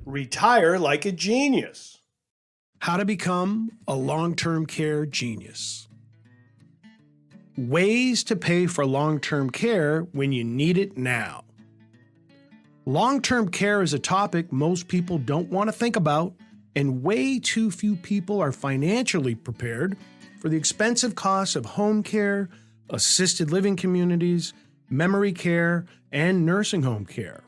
Retire like a genius. How to become a long-term care genius. Ways to pay for long-term care when you need it now. Long-term care is a topic most people don't want to think about, and way too few people are financially prepared for the expensive costs of home care, assisted living communities, memory care, and nursing home care.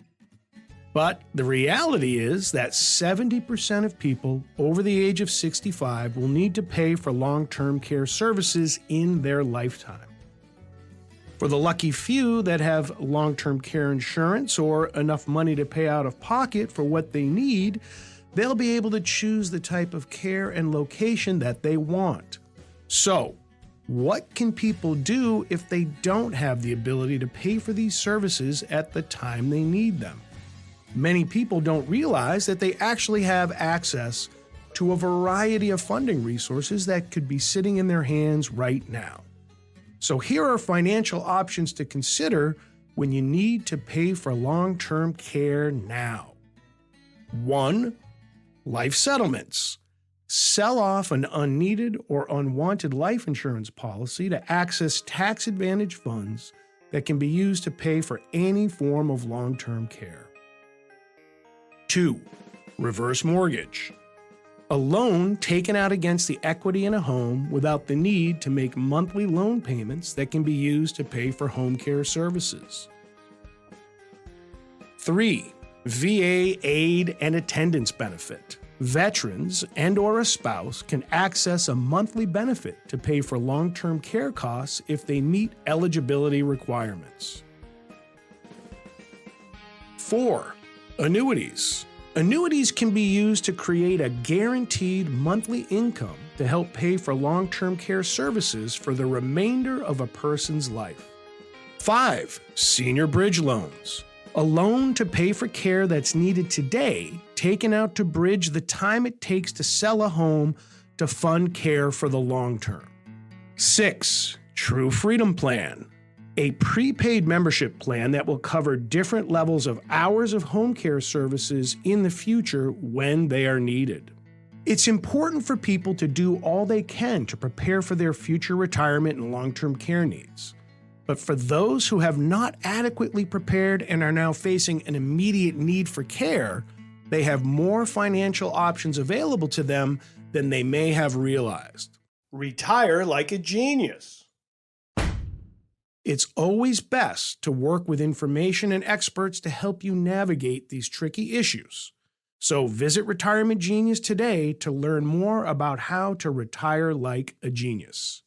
But the reality is that 70% of people over the age of 65 will need to pay for long-term care services in their lifetime. For the lucky few that have long-term care insurance or enough money to pay out of pocket for what they need, they'll be able to choose the type of care and location that they want. So, what can people do if they don't have the ability to pay for these services at the time they need them? Many people don't realize that they actually have access to a variety of funding resources that could be sitting in their hands right now. So here are financial options to consider when you need to pay for long-term care now. 1. Life settlements. Sell off an unneeded or unwanted life insurance policy to access tax-advantaged funds that can be used to pay for any form of long-term care. 2. Reverse mortgage. A loan taken out against the equity in a home without the need to make monthly loan payments that can be used to pay for home care services. 3. VA aid and attendance benefit. Veterans and/or a spouse can access a monthly benefit to pay for long-term care costs if they meet eligibility requirements. 4. Annuities. Annuities can be used to create a guaranteed monthly income to help pay for long-term care services for the remainder of a person's life. 5. Senior bridge loans. A loan to pay for care that's needed today, taken out to bridge the time it takes to sell a home to fund care for the long term. 6. True Freedom Plan. A prepaid membership plan that will cover different levels of hours of home care services in the future when they are needed. It's important for people to do all they can to prepare for their future retirement and long-term care needs. But for those who have not adequately prepared and are now facing an immediate need for care, they have more financial options available to them than they may have realized. Retire like a genius. It's always best to work with information and experts to help you navigate these tricky issues. So visit Retirement Genius today to learn more about how to retire like a genius.